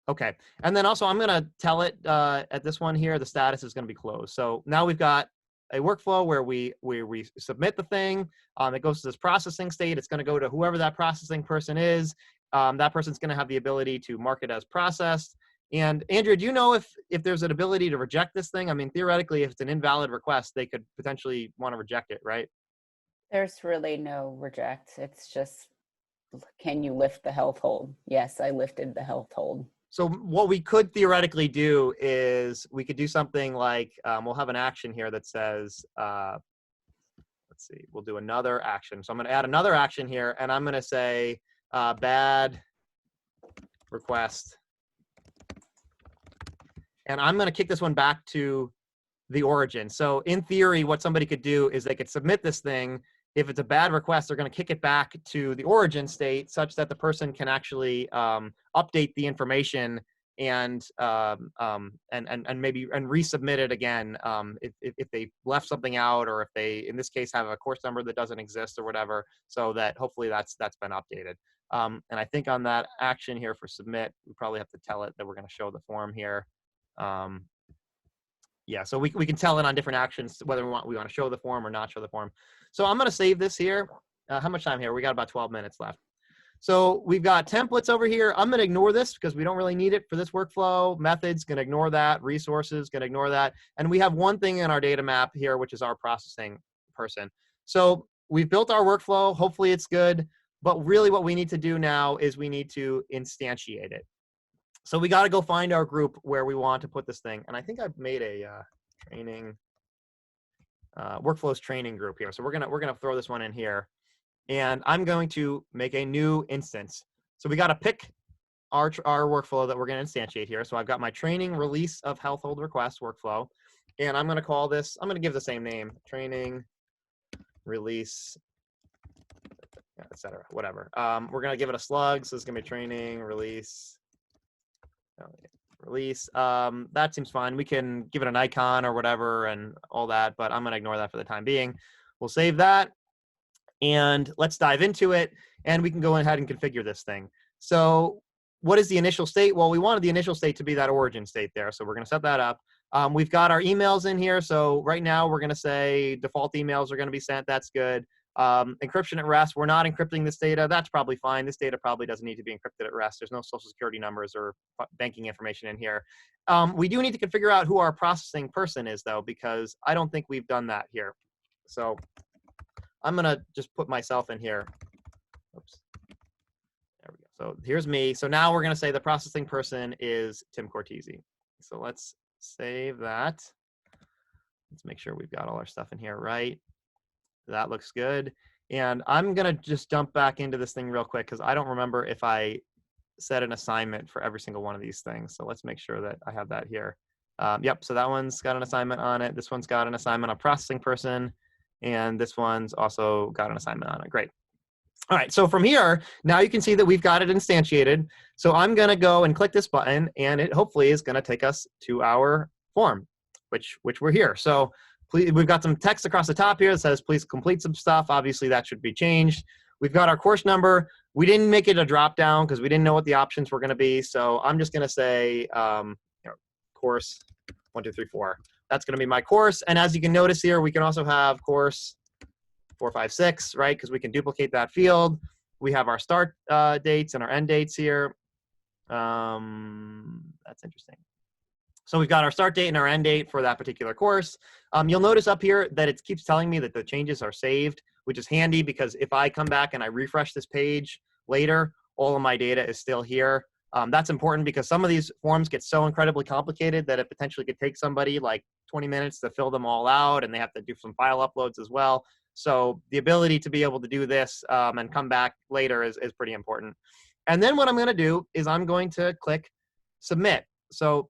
Okay. And then also I'm going to tell it at this one here, the status is going to be closed. So now we've got a workflow where we submit the thing. It goes to this processing state. It's going to go to whoever that processing person is. That person's going to have the ability to mark it as processed. And Andrea, do you know if there's an ability to reject this thing? I mean, theoretically, if it's an invalid request, they could potentially want to reject it, right? There's really no reject. It's just, can you lift the health hold? Yes, I lifted the health hold. So what we could theoretically do is we could do something like, we'll have an action here that says, let's see, we'll do another action. So I'm going to add another action here, and I'm going to say bad request. And I'm going to kick this one back to the origin. So in theory, what somebody could do is they could submit this thing. If it's a bad request, they're going to kick it back to the origin state such that the person can actually update the information and maybe resubmit it again if they left something out, or if they, in this case, have a course number that doesn't exist or whatever, so that hopefully that's been updated. And I think on that action here for submit, we probably have to tell it that we're going to show the form here. Yeah, so we can tell it on different actions whether we want to show the form or not show the form. So I'm going to save this here, how much time here? We got about 12 minutes left. So we've got templates over here. I'm going to ignore this because we don't really need it for this workflow. Methods, going to ignore that. Resources, going to ignore that. And we have one thing in our data map here, which is our processing person. So we've built our workflow. Hopefully it's good. But really what we need to do now is we need to instantiate it. So we got to go find our group where we want to put this thing. And I think I've made a training, workflows training group here. So we're gonna throw this one in here. And I'm going to make a new instance. So we got to pick our workflow that we're going to instantiate here. So I've got my training release of health hold request workflow. And I'm going to call this, I'm going to give the same name, training release, etc. Whatever. We're going to give it a slug. So it's going to be training release. That seems fine. We can give it an icon or whatever and all that, but I'm going to ignore that for the time being. We'll save that. And let's dive into it, and we can go ahead and configure this thing. So what is the initial state? Well, we wanted the initial state to be that origin state there, so we're going to set that up. We've got our emails in here, so right now we're going to say default emails are going to be sent. That's good. Encryption at rest, we're not encrypting this data. That's probably fine. This data probably doesn't need to be encrypted at rest. There's no social security numbers or banking information in here. We do need to configure out who our processing person is, though, because I don't think we've done that here. So I'm going to just put myself in here. Oops. There we go. So here's me. So now we're going to say the processing person is Tim Cortese. So let's save that. Let's make sure we've got all our stuff in here right. That looks good. And I'm going to just jump back into this thing real quick because I don't remember if I set an assignment for every single one of these things. So let's make sure that I have that here. Yep. So that one's got an assignment on it. This one's got an assignment on processing person. And this one's also got an assignment on it. Great. All right, so from here, now you can see that we've got it instantiated. So I'm going to go and click this button, and it hopefully is going to take us to our form, which we're here. So please, we've got some text across the top here that says, please complete some stuff. Obviously, that should be changed. We've got our course number. We didn't make it a drop down because we didn't know what the options were going to be. So I'm just going to say course 1, 2, 3, 4. That's going to be my course. And as you can notice here, we can also have course 4, 5, 6, right? Because we can duplicate that field. We have our start dates and our end dates here. That's interesting. So we've got our start date and our end date for that particular course. You'll notice up here that it keeps telling me that the changes are saved, which is handy because if I come back and I refresh this page later, all of my data is still here. That's important because some of these forms get so incredibly complicated that it potentially could take somebody like 20 minutes to fill them all out, and they have to do some file uploads as well. So the ability to be able to do this and come back later is pretty important. And then what I'm going to do is I'm going to click submit. So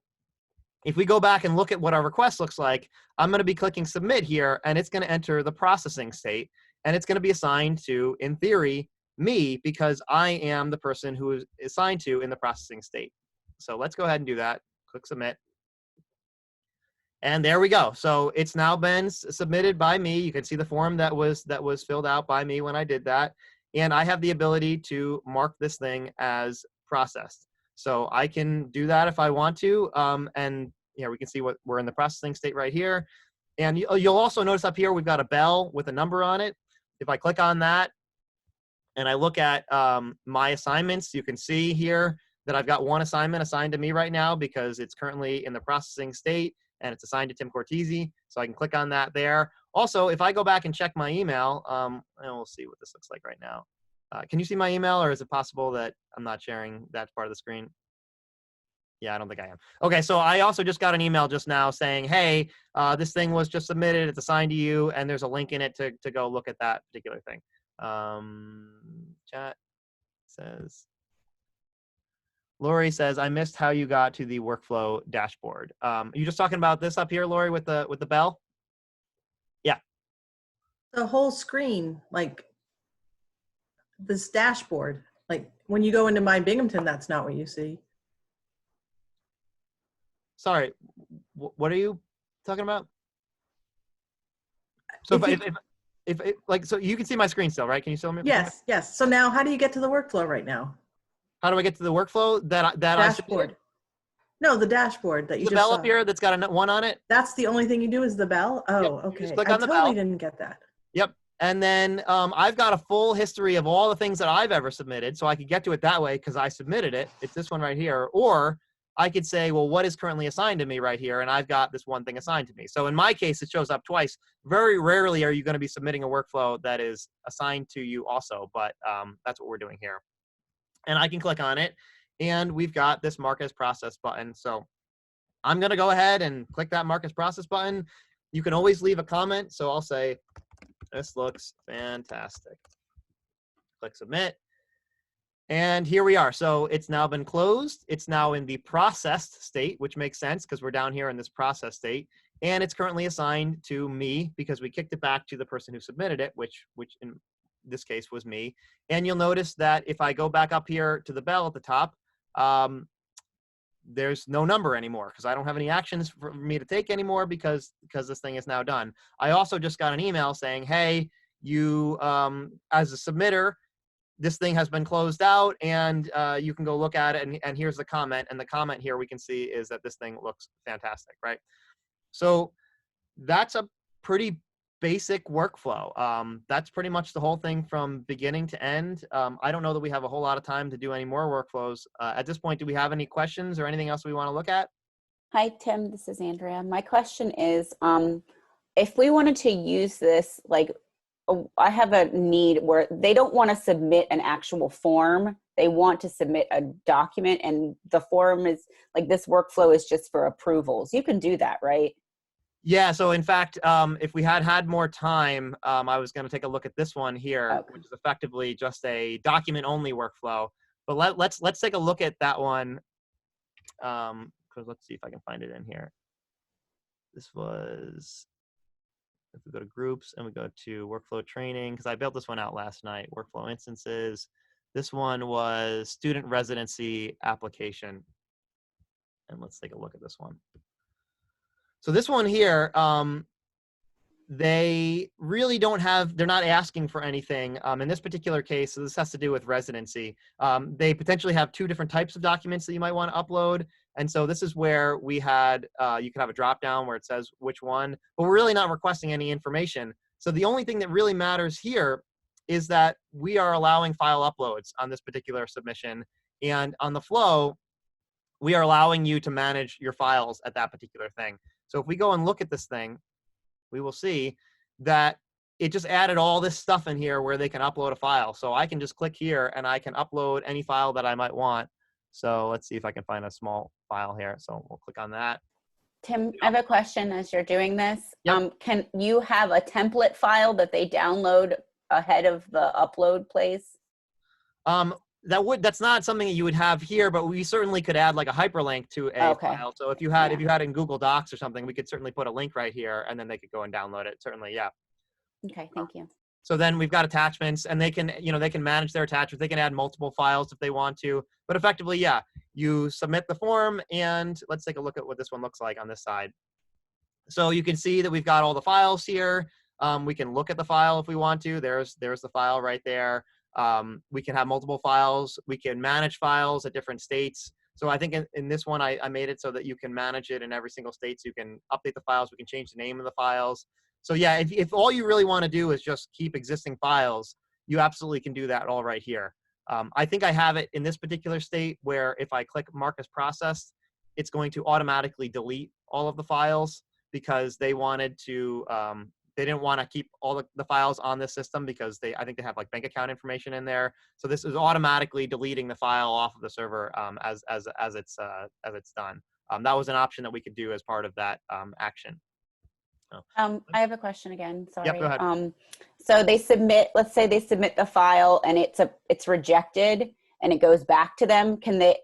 if we go back and look at what our request looks like, I'm going to be clicking submit here, and it's going to enter the processing state, and it's going to be assigned to, in theory, me, because I am the person who is assigned to in the processing state. So let's go ahead and do that. Click submit. And there we go. So it's now been submitted by me. You can see the form that was filled out by me when I did that. And I have the ability to mark this thing as processed. So I can do that if I want to. And we can see what we're in the processing state right here. And you'll also notice up here, we've got a bell with a number on it. If I click on that and I look at my assignments, you can see here that I've got one assignment assigned to me right now because it's currently in the processing state and it's assigned to Tim Cortese. So I can click on that there. Also, if I go back and check my email, and we'll see what this looks like right now. Can you see my email, or is it possible that I'm not sharing that part of the screen? Yeah, I don't think I am. Okay, so I also just got an email just now saying, hey, this thing was just submitted, it's assigned to you, and there's a link in it to go look at that particular thing. Chat says, Lori says, I missed how you got to the workflow dashboard. Are you just talking about this up here, Lori, with the bell? Yeah. The whole screen, like this dashboard, like when you go into My Binghamton, that's not what you see. Sorry, what are you talking about? So if like, so you can see my screen still, right? Can you still? Yes, yes. So now how do you get to the workflow right now? How do I get to the workflow Dashboard. No, the dashboard that you the just bell saw. up here that's got a 1 on it. That's the only thing you do is the bell? Oh, Yep. okay. Just click I on the totally bell. didn't get that. Yep. And then I've got a full history of all the things that I've ever submitted. So I could get to it that way because I submitted it. It's this one right here. Or I could say, well, what is currently assigned to me right here? And I've got this one thing assigned to me. So in my case, it shows up twice. Very rarely are you going to be submitting a workflow that is assigned to you also. But that's what we're doing here. And I can click on it. And we've got this Mark as Process button. So I'm going to go ahead and click that Mark as Process button. You can always leave a comment. So I'll say, this looks fantastic. Click submit. And here we are. So it's now been closed. It's now in the processed state, which makes sense because we're down here in this process state. And it's currently assigned to me because we kicked it back to the person who submitted it, which in this case was me. And you'll notice that if I go back up here to the bell at the top, there's no number anymore because I don't have any actions for me to take anymore because this thing is now done. I also just got an email saying, hey, you, as a submitter, this thing has been closed out and you can go look at it. And here's the comment. And the comment here we can see is that this thing looks fantastic, right? So that's a pretty basic workflow. That's pretty much the whole thing from beginning to end. I don't know that we have a whole lot of time to do any more workflows. At this point, do we have any questions or anything else we want to look at? Hi, Tim. This is Andrea. My question is, if we wanted to use this, like, I have a need where they don't want to submit an actual form. They want to submit a document, and the form is like, this workflow is just for approvals. You can do that, right? Yeah, so in fact, if we had more time, I was going to take a look at this one here, Okay. which is effectively just a document-only workflow. But let's take a look at that one, because let's see if I can find it in here. This was, if we go to groups and we go to workflow training, because I built this one out last night, workflow instances. This one was student residency application. And let's take a look at this one. So this one here, they really don't have, they're not asking for anything. In this particular case, so this has to do with residency. They potentially have two different types of documents that you might want to upload. And so this is where we had, you could have a drop down where it says which one, but we're really not requesting any information. So the only thing that really matters here is that we are allowing file uploads on this particular submission. And on the flow, we are allowing you to manage your files at that particular thing. So if we go and look at this thing, we will see that it just added all this stuff in here where they can upload a file. So I can just click here and I can upload any file that I might want. So let's see if I can find a small file here. So we'll click on that. Tim, I have a question as you're doing this. Yep. Can you have a template file that they download ahead of the upload place? That's not something that you would have here, but we certainly could add like a hyperlink to a file. So if you had it in Google Docs or something, we could certainly put a link right here and then they could go and download it. Certainly, yeah. Okay, thank you. So then we've got attachments and they can, they can manage their attachments. They can add multiple files if they want to, but effectively, yeah, you submit the form and let's take a look at what this one looks like on this side. So you can see that we've got all the files here. We can look at the file if we want to. There's the file right there. We can have multiple files. We can manage files at different states. So I think in this one, I made it so that you can manage it in every single state. So you can update the files. We can change the name of the files. So yeah, if all you really want to do is just keep existing files, you absolutely can do that all right here. I think I have it in this particular state where if I click Mark as Processed, it's going to automatically delete all of the files because they wanted to, they didn't want to keep all the files on this system because I think they have like bank account information in there. So this is automatically deleting the file off of the server as it's done. That was an option that we could do as part of that action. I have a question again. Sorry. Yep, go ahead. So they submit, let's say they submit the file and it's rejected and it goes back to them. Can they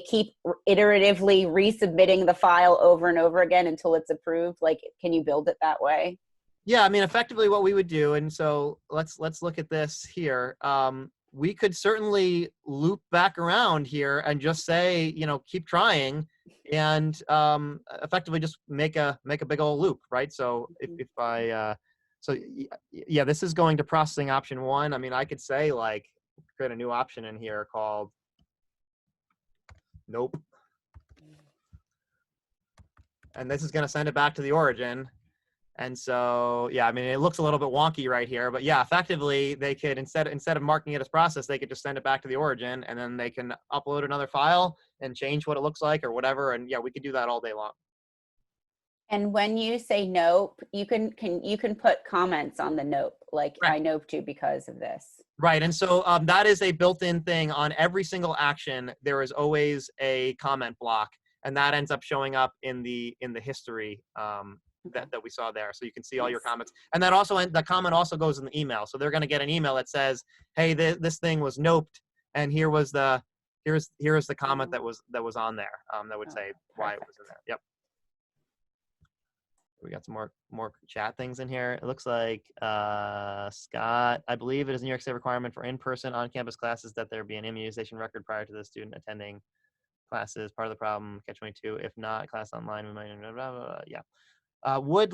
keep iteratively resubmitting the file over and over again until it's approved? Like, can you build it that way? Yeah, I mean, effectively what we would do, and so let's look at this here. We could certainly loop back around here and just say, keep trying, and effectively just make a big old loop, right? So if I, yeah, this is going to processing option 1. I mean, I could say like create a new option in here called nope, and this is going to send it back to the origin. And so, yeah, I mean, it looks a little bit wonky right here, but yeah, effectively they could, instead of marking it as process, they could just send it back to the origin, and then they can upload another file and change what it looks like or whatever. And yeah, we could do that all day long. And when you say nope, you can put comments on the nope, like Right. I nope you because of this. Right, and so that is a built-in thing on every single action. There is always a comment block, and that ends up showing up in the history that we saw there. So you can see all your Nice. comments, and that also, the comment also goes in the email. So they're going to get an email that says, "Hey, this thing was noped, and here's the comment that was on there that would say why it was in there." Yep. We got some more chat things in here. It looks like Scott, I believe it is a New York State requirement for in-person on-campus classes that there be an immunization record prior to the student attending classes. Part of the problem, catch-22. If not, class online, we might, blah, blah, blah. Yeah. Would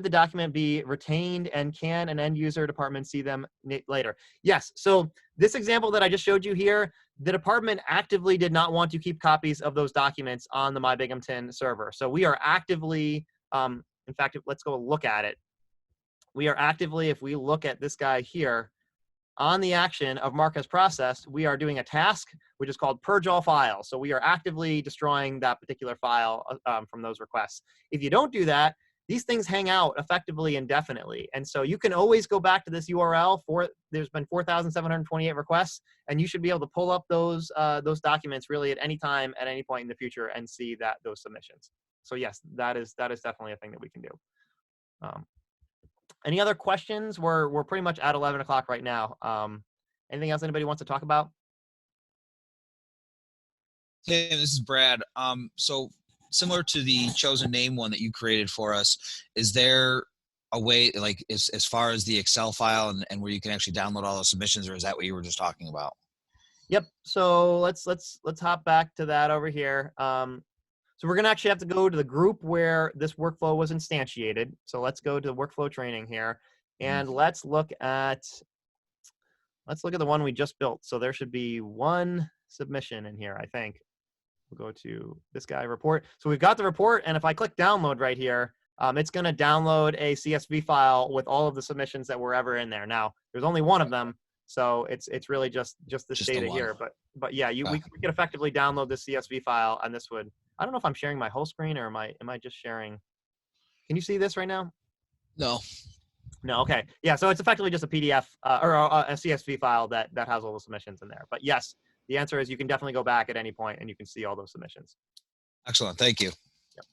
the document be retained, and can an end user department see them later? Yes. So this example that I just showed you here, the department actively did not want to keep copies of those documents on the MyBinghamton server. So we are actively, in fact, let's go look at it. We are actively, if we look at this guy here, on the action of mark as processed, we are doing a task, which is called purge all files. So we are actively destroying that particular file from those requests. If you don't do that, these things hang out effectively indefinitely. And so you can always go back to this URL there's been 4,728 requests, and you should be able to pull up those documents really at any time, at any point in the future, and see those submissions. So yes, that is definitely a thing that we can do. Any other questions? We're pretty much at 11 o'clock right now. Anything else anybody wants to talk about? Hey, this is Brad. So similar to the chosen name one that you created for us, is there a way, like as far as the Excel file and where you can actually download all the submissions, or is that what you were just talking about? Yep. So let's hop back to that over here. So we're gonna actually have to go to the group where this workflow was instantiated. So let's go to the workflow training here, and let's look at the one we just built. So there should be one submission in here, I think. We'll go to this guy, report. So we've got the report, and if I click download right here, it's going to download a CSV file with all of the submissions that were ever in there. Now, there's only one of them, so it's really just this data here. But yeah, we could effectively download this CSV file, and this would. I don't know if I'm sharing my whole screen, or am I just sharing? Can you see this right now? No. No. Okay. Yeah. So it's effectively just a PDF or a CSV file that has all the submissions in there. But yes, the answer is you can definitely go back at any point and you can see all those submissions. Excellent. Thank you. Yep.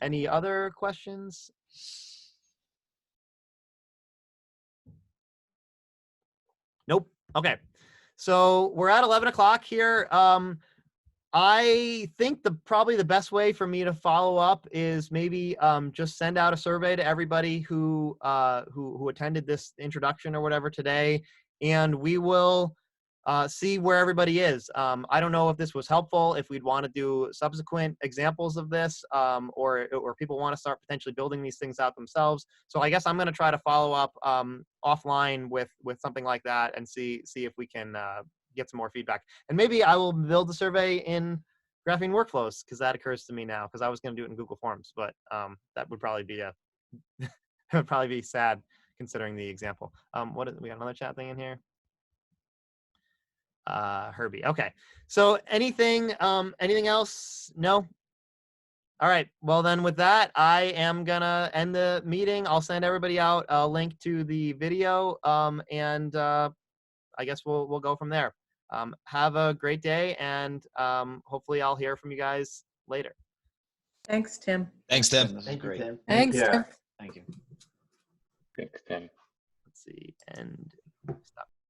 Any other questions? Nope. Okay. So we're at 11 o'clock here. I think probably the best way for me to follow up is maybe just send out a survey to everybody who attended this introduction or whatever today, and we will see where everybody is. I don't know if this was helpful, if we'd want to do subsequent examples of this, or people want to start potentially building these things out themselves. So I guess I'm going to try to follow up offline with something like that and see if we can get some more feedback. And maybe I will build the survey in Graphene Workflows, because that occurs to me now, because I was going to do it in Google Forms, but that would probably be it would probably be sad considering the example. We got another chat thing in here. Herbie. Okay. So anything else? No? All right. Well, then with that, I am gonna end the meeting. I'll send everybody out a link to the video, and I guess we'll go from there. Have a great day, and hopefully I'll hear from you guys later. Thanks, Tim. Thanks, Tim. Thank you, Tim. Thanks, Tim. Thank you. Thanks, Tim. Let's see, and stop.